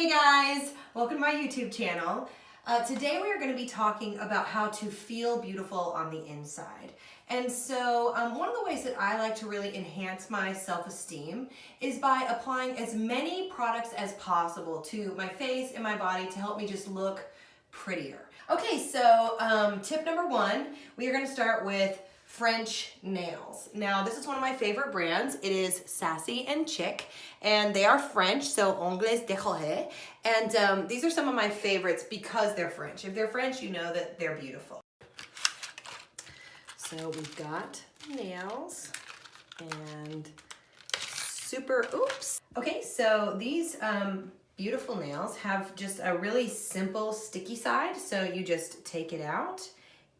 Hey guys, welcome to my YouTube channel. Today we are going to be talking about how to feel beautiful on the inside. And so one of the ways that I like to really enhance my self-esteem is by applying as many products as possible to my face and my body to help me just look prettier. Okay, so tip number one, we are going to start with French nails. Now, this is one of my favorite brands. It is Sassy and Chic, and they are French, so Anglais décoloré. And these are some of my favorites because they're French. If they're French, you know that they're beautiful. So we've got nails and oops. Okay, so these beautiful nails have just a really simple sticky side. So you just take it out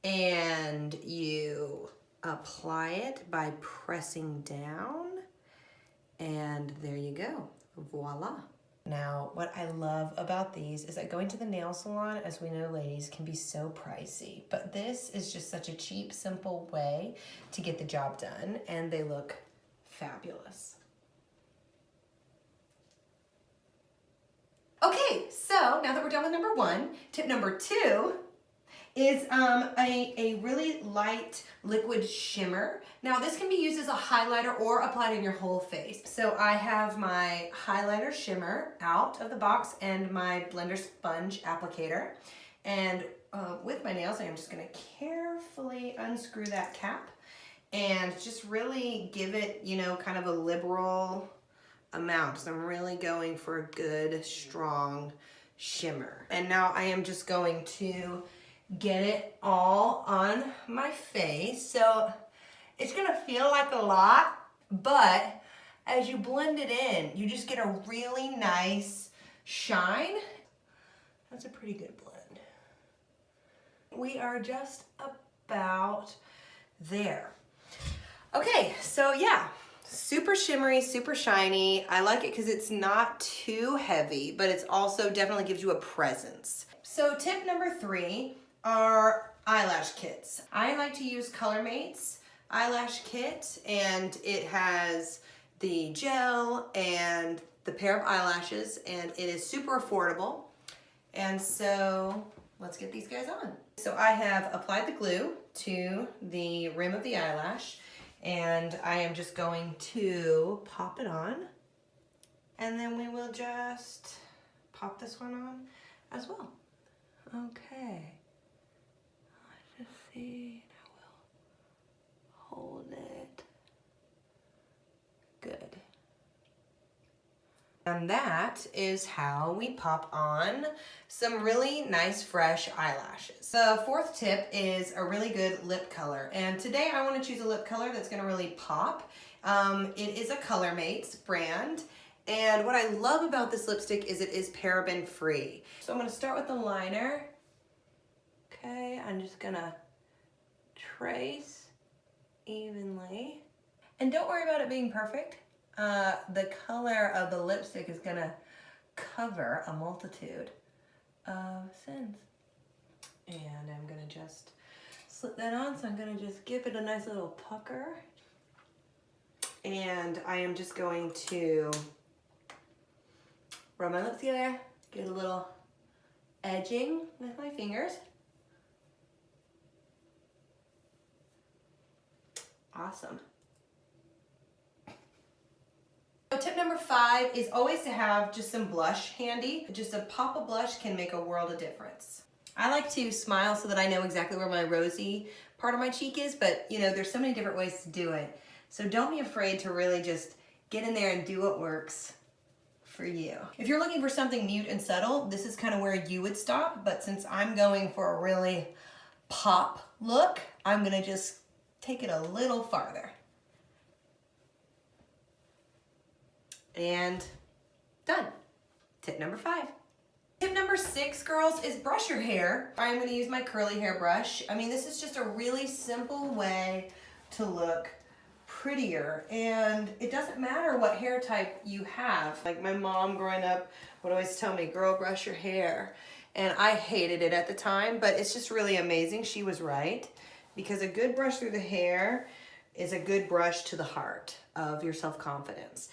and you apply it by pressing down, and there you go, voila. Now, what I love about these is that going to the nail salon, as we know, ladies, can be so pricey, but this is just such a cheap, simple way to get the job done, and they look fabulous. Okay, so now that we're done with number one, tip number two is a really light liquid shimmer. Now this can be used as a highlighter or applied in your whole face. So I have my highlighter shimmer out of the box and my blender sponge applicator. And with my nails, I am just gonna carefully unscrew that cap and just really give it, you know, kind of a liberal amount. So I'm really going for a good, strong shimmer. And now I am just going to get it all on my face. So it's gonna feel like a lot, but as you blend it in, you just get a really nice shine. That's a pretty good blend. We are just about there. Okay, so yeah, super shimmery, super shiny. I like it because it's not too heavy, but it's also definitely gives you a presence. So tip number three are eyelash kits. I like to use ColorMate's eyelash kit, and it has the gel and the pair of eyelashes, and it is super affordable. And so let's get these guys on. So I have applied the glue to the rim of the eyelash, and I am just going to pop it on, and then we will just pop this one on as well. Okay. Let's see, I will hold it. Good. And that is how we pop on some really nice fresh eyelashes. The fourth tip is a really good lip color. And today I want to choose a lip color that's going to really pop. It is a ColorMate's brand. And what I love about this lipstick is it is paraben free. So I'm going to start with the liner. Okay, I'm just going to trace evenly. And don't worry about it being perfect. The color of the lipstick is gonna cover a multitude of sins. And I'm gonna just slip that on, so I'm gonna just give it a nice little pucker. And I am just going to rub my lips together, get a little edging with my fingers. Awesome. So tip number five is always to have just some blush handy. Just a pop of blush can make a world of difference. I like to smile so that I know exactly where my rosy part of my cheek is, but you know, there's so many different ways to do it. So don't be afraid to really just get in there and do what works for you. If you're looking for something mute and subtle, this is kind of where you would stop, but since I'm going for a really pop look, I'm gonna just take it a little farther. And done. Tip number five. Tip number six, girls, is brush your hair. I'm going to use my curly hair brush. I mean, this is just a really simple way to look prettier, and it doesn't matter what hair type you have. Like my mom growing up would always tell me, girl, brush your hair. And I hated it at the time, but it's just really amazing. She was right, because a good brush through the hair is a good brush to the heart of your self-confidence.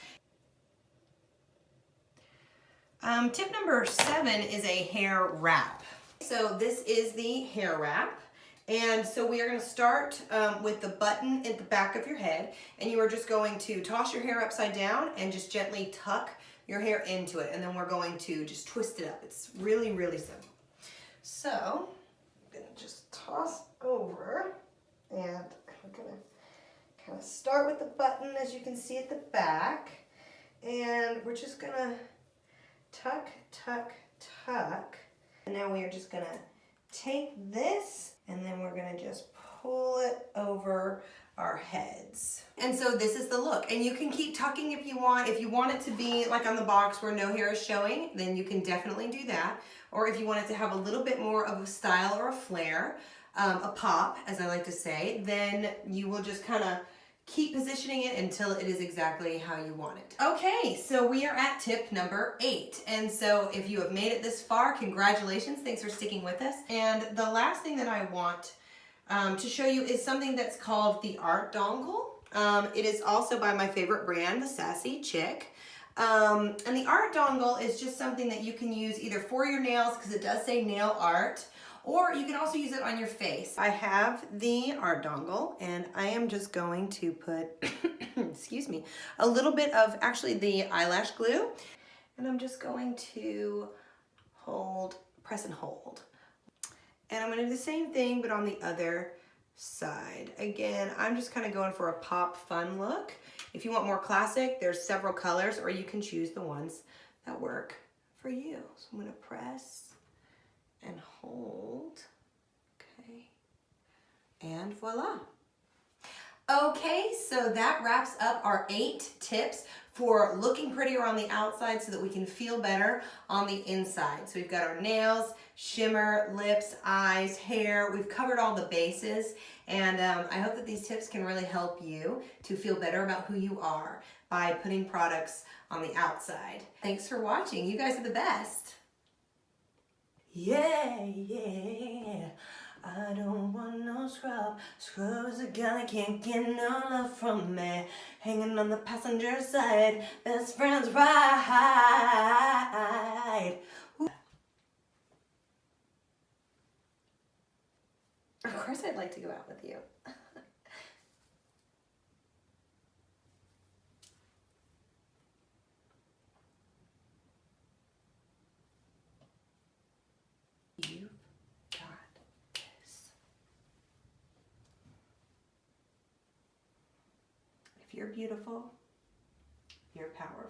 Tip number 7 is a hair wrap. So this is the hair wrap. And so we are going to start with the button at the back of your head, and you are just going to toss your hair upside down and just gently tuck your hair into it, and then we're going to just twist it up. It's really, really simple. So I'm going to just toss over, and I'm going to kind of start with the button, as you can see at the back, and we're just going to tuck, tuck, tuck, and now we are just going to take this, and then we're gonna just pull it over our heads. And so this is the look. And you can keep tucking if you want. If you want it to be like on the box where no hair is showing, then you can definitely do that. Or if you want it to have a little bit more of a style or a flair, a pop, as I like to say, then you will just kind of keep positioning it until it is exactly how you want it. Okay, so we are at tip number 8. And so if you have made it this far, congratulations. Thanks for sticking with us. And the last thing that I want to show you is something that's called the Art Dongle. It is also by my favorite brand, the Sassy Chick. And the Art Dongle is just something that you can use either for your nails, because it does say nail art, or you can also use it on your face. I have the Art Dongle, and I am just going to put, excuse me, a little bit of actually the eyelash glue, and I'm just going to press and hold. And I'm gonna do the same thing, but on the other side. Again, I'm just kind of going for a pop fun look. If you want more classic, there's several colors, or you can choose the ones that work for you. So I'm gonna press and hold, okay, and voila. Okay, so that wraps up our 8 tips for looking prettier on the outside so that we can feel better on the inside. So we've got our nails, shimmer, lips, eyes, hair. We've covered all the bases, and I hope that these tips can really help you to feel better about who you are by putting products on the outside. Thanks for watching. You guys are the best. Yeah, yeah, I don't want no scrub. Scrub is a guy that can't get no love from me. Hanging on the passenger side, best friends ride. Of course I'd like to go out with you. You've got this. If you're beautiful, you're powerful.